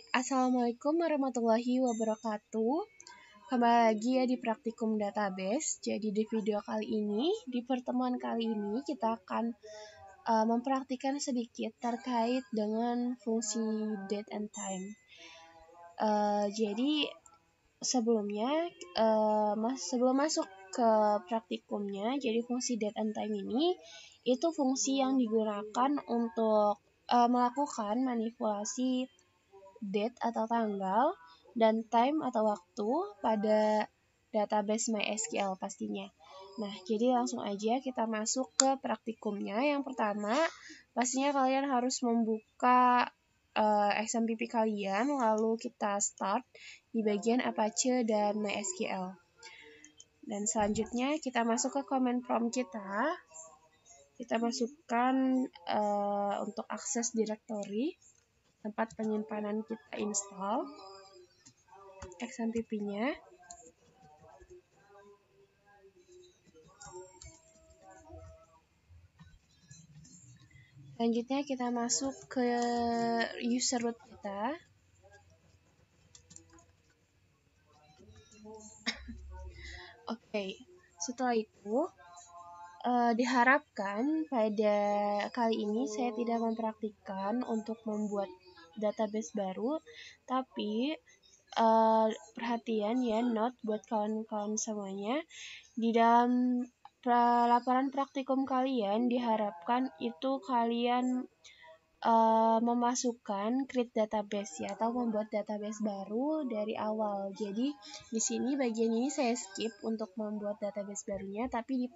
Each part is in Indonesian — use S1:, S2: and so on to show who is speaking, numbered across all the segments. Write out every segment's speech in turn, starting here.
S1: Assalamualaikum warahmatullahi wabarakatuh. Kembali lagi ya di Praktikum Database. Jadi di video kali ini, di pertemuan kali ini kita akan mempraktikkan sedikit terkait dengan fungsi date and time. Jadi sebelumnya, sebelum masuk ke praktikumnya, jadi fungsi date and time ini itu fungsi yang digunakan untuk melakukan manipulasi date atau tanggal dan time atau waktu pada database MySQL pastinya. Nah, jadi langsung aja kita masuk ke praktikumnya. Yang pertama, pastinya kalian harus membuka XMPP kalian, lalu kita start di bagian Apache dan MySQL. Dan selanjutnya kita masuk ke command prompt kita. Kita masukkan untuk akses directory tempat penyimpanan kita install XMPP-nya. Selanjutnya kita masuk ke user root kita. Oke, setelah itu diharapkan pada kali ini saya tidak mempraktikkan untuk membuat database baru, tapi perhatian ya, note buat kawan-kawan semuanya, di dalam laporan praktikum kalian diharapkan itu kalian memasukkan create database ya, atau membuat database baru dari awal. Jadi di sini bagian ini saya skip untuk membuat database barunya, tapi di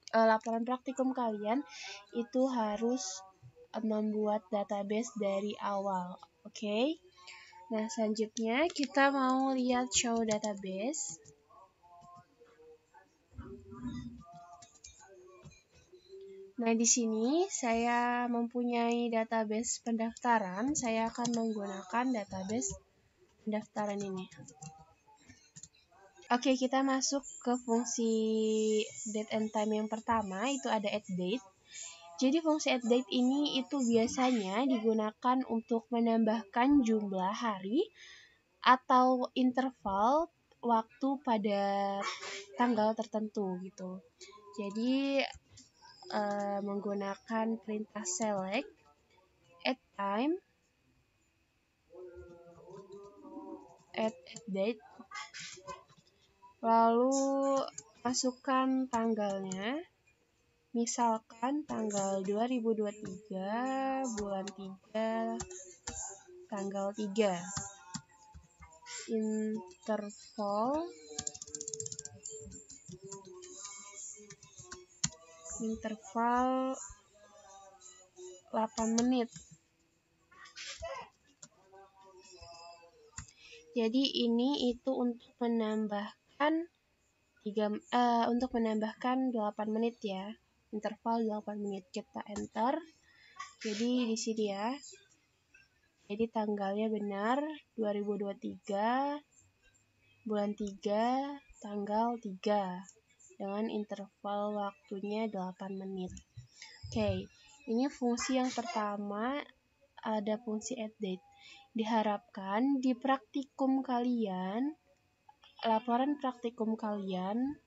S1: laporan praktikum kalian itu harus membuat database dari awal. Oke. Nah, selanjutnya kita mau lihat show database. Nah, di sini saya mempunyai database pendaftaran. Saya akan menggunakan database pendaftaran ini. Oke, kita masuk ke fungsi date and time yang pertama, itu ada add date. Jadi fungsi add date ini itu biasanya digunakan untuk menambahkan jumlah hari atau interval waktu pada tanggal tertentu gitu. Jadi menggunakan perintah select, add time, add date, lalu masukkan tanggalnya, misalkan tanggal 2023 bulan 3 tanggal 3, interval 8 menit. Jadi ini itu untuk menambahkan 8 menit ya. Interval 8 menit. Kita enter. Jadi di sini ya. Jadi tanggalnya benar 2023 bulan 3 tanggal 3 dengan interval waktunya 8 menit. Oke, ini fungsi yang pertama, ada fungsi add date. Diharapkan di praktikum kalian, laporan praktikum kalian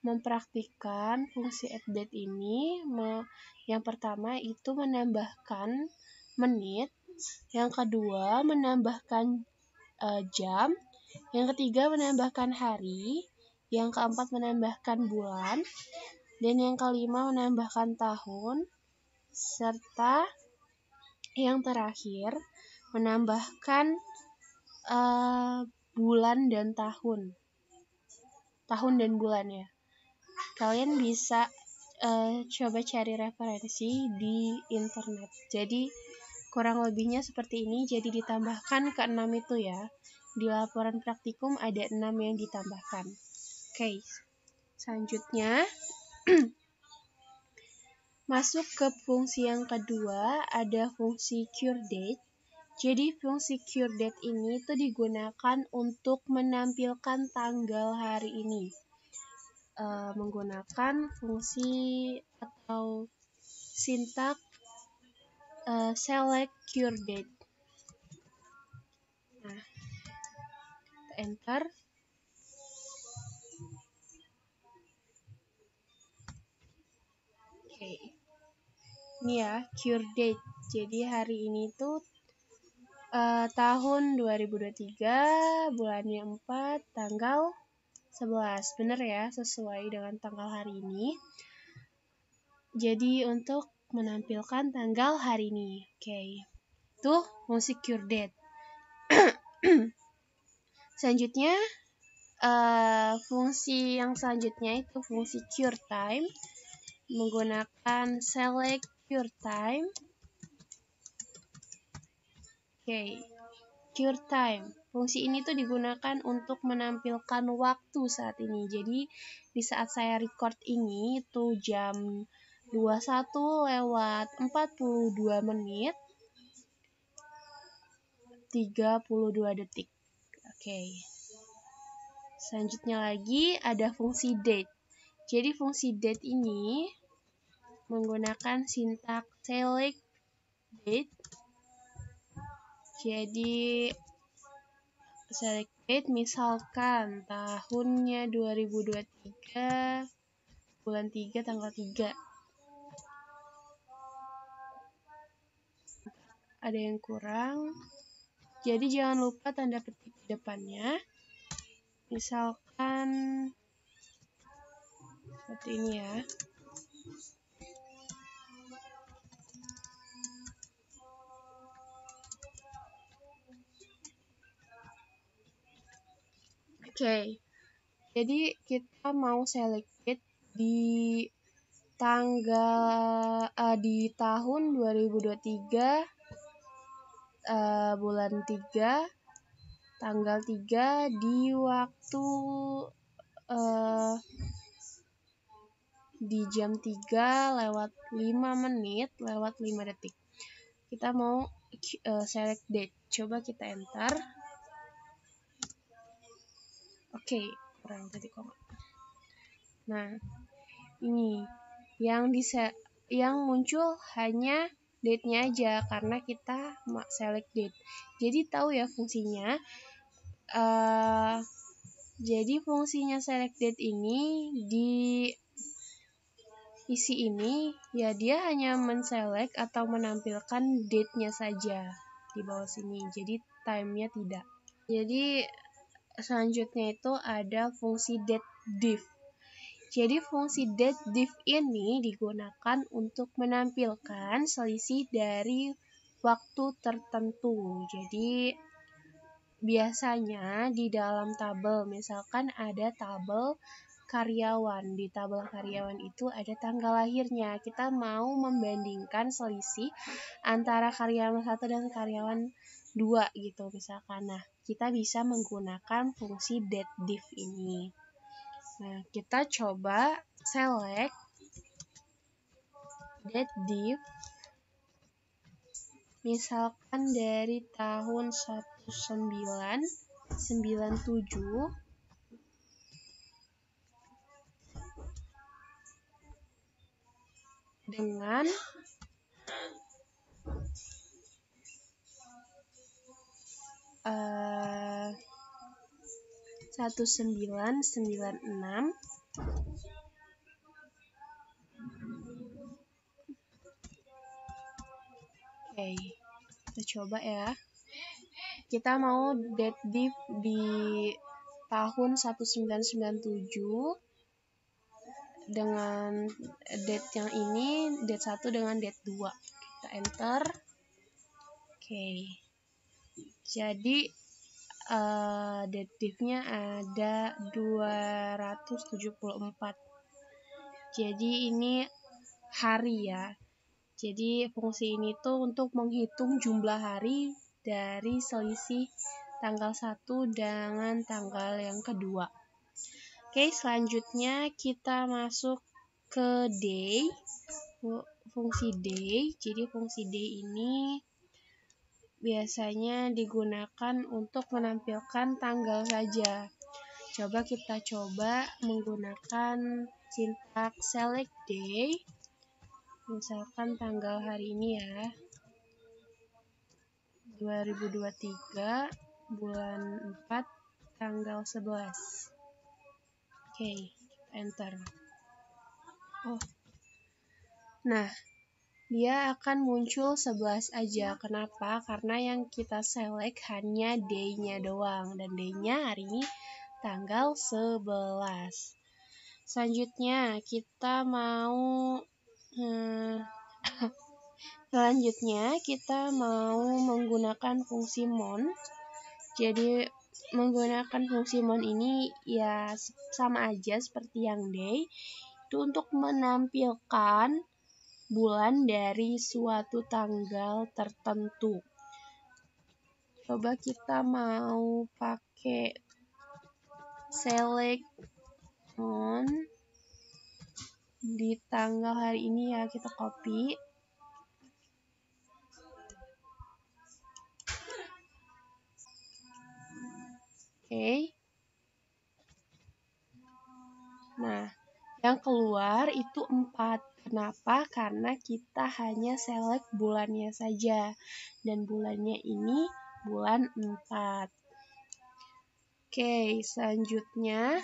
S1: mempraktikkan fungsi add date ini. Yang pertama itu menambahkan menit, yang kedua menambahkan jam, yang ketiga menambahkan hari, yang keempat menambahkan bulan, dan yang kelima menambahkan tahun, serta yang terakhir menambahkan bulan dan tahun dan bulan ya. Kalian bisa coba cari referensi di internet. Jadi kurang lebihnya seperti ini. Jadi ditambahkan ke 6 itu ya. Di laporan praktikum ada 6 yang ditambahkan. Oke, selanjutnya masuk ke fungsi yang kedua, ada fungsi cure date. Jadi fungsi cure date ini itu digunakan untuk menampilkan tanggal hari ini. Menggunakan fungsi atau sintak select cure date. Nah, enter. Oke. Ini ya, cure date. Jadi hari ini tuh tahun 2023, bulannya 4, tanggal 11. Bener ya, sesuai dengan tanggal hari ini. Jadi untuk menampilkan tanggal hari ini. Oke. Tuh, fungsi cure date. Selanjutnya, fungsi yang selanjutnya itu fungsi cure time. Menggunakan select cure time. Oke. Cure time. Fungsi ini tuh digunakan untuk menampilkan waktu saat ini. Jadi di saat saya record ini itu jam 21:42 menit 32 detik. Oke. Selanjutnya lagi ada fungsi date. Jadi fungsi date ini menggunakan sintaks select date. Jadi select date misalkan tahunnya 2023, bulan 3, tanggal 3. Ada yang kurang. Jadi jangan lupa tanda petik di depannya. Misalkan seperti ini ya. Oke. Jadi kita mau select date di tanggal di tahun 2023 bulan 3 tanggal 3 di waktu di jam 3:05:05. Kita mau select date. Coba kita enter. Oke, kurang tadi koma. Nah, ini yang muncul hanya date-nya aja karena kita select date. Jadi tahu ya fungsinya. Jadi fungsinya select date ini di isi ini ya dia hanya menselect atau menampilkan date-nya saja di bawah sini. Jadi time-nya tidak. Jadi selanjutnya itu ada fungsi date diff. Jadi fungsi date diff ini digunakan untuk menampilkan selisih dari waktu tertentu. Jadi biasanya di dalam tabel, misalkan ada tabel karyawan. Di tabel karyawan itu ada tanggal lahirnya. Kita mau membandingkan selisih antara karyawan 1 dan karyawan 2 gitu misalkan. Nah, kita bisa menggunakan fungsi date diff ini. Nah, kita coba select date diff. Misalkan dari tahun 1997 dengan 1996. Oke, kita coba ya. Kita mau date diff di tahun 1997 dengan date yang ini, date 1 dengan date 2. Kita enter. Oke. Jadi date diff-nya ada 274. Jadi ini hari ya. Jadi fungsi ini tuh untuk menghitung jumlah hari dari selisih tanggal 1 dengan tanggal yang kedua. Oke, selanjutnya kita masuk ke day. Fungsi day. Jadi fungsi day ini biasanya digunakan untuk menampilkan tanggal saja. Coba kita menggunakan sintaks select day. Misalkan tanggal hari ini ya. 2023 bulan 4 tanggal 11. Oke, enter. Nah, dia akan muncul 11 aja. Kenapa? Karena yang kita select hanya day-nya doang. Dan day-nya hari ini tanggal 11. Selanjutnya kita mau menggunakan fungsi mon. Jadi menggunakan fungsi mon ini ya sama aja seperti yang day. Itu untuk menampilkan bulan dari suatu tanggal tertentu. Coba kita mau pakai select on di tanggal hari ini ya, kita copy. Oke. Nah, yang keluar itu 4. Kenapa? Karena kita hanya select bulannya saja. Dan bulannya ini bulan 4. Oke, selanjutnya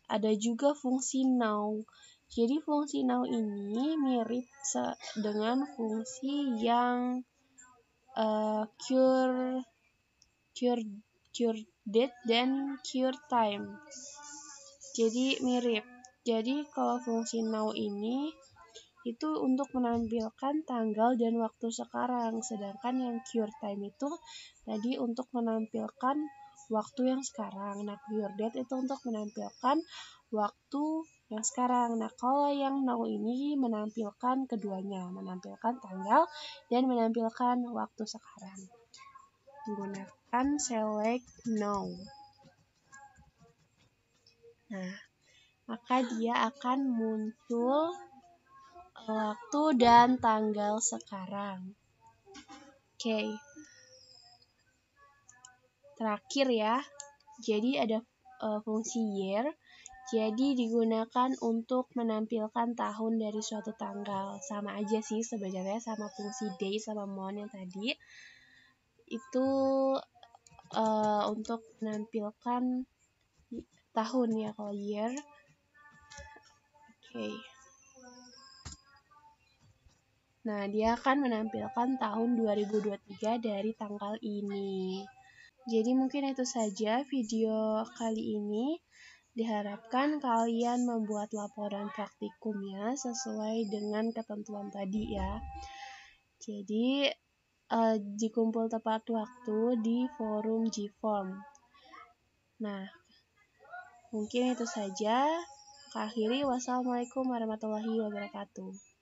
S1: ada juga fungsi now. Jadi fungsi now ini mirip dengan fungsi yang cure date dan cure time. Jadi mirip. Jadi kalau fungsi now ini itu untuk menampilkan tanggal dan waktu sekarang, sedangkan yang cure time itu tadi untuk menampilkan waktu yang sekarang. Nah, cure date itu untuk menampilkan waktu yang sekarang. Nah, kalau yang now ini menampilkan keduanya, menampilkan tanggal dan menampilkan waktu sekarang. Menggunakan select now. Nah, maka dia akan muncul waktu dan tanggal sekarang. Oke. Terakhir ya. Jadi ada fungsi year. Jadi digunakan untuk menampilkan tahun dari suatu tanggal. Sama aja sih sebenarnya sama fungsi day sama mon yang tadi. Itu untuk menampilkan tahun ya kalau year. Oke. Nah, dia akan menampilkan tahun 2023 dari tanggal ini. Jadi mungkin itu saja video kali ini. Diharapkan kalian membuat laporan praktikumnya sesuai dengan ketentuan tadi ya. Jadi dikumpul tepat waktu di forum Gform. Nah, mungkin itu saja. Akhiri, wassalamualaikum warahmatullahi wabarakatuh.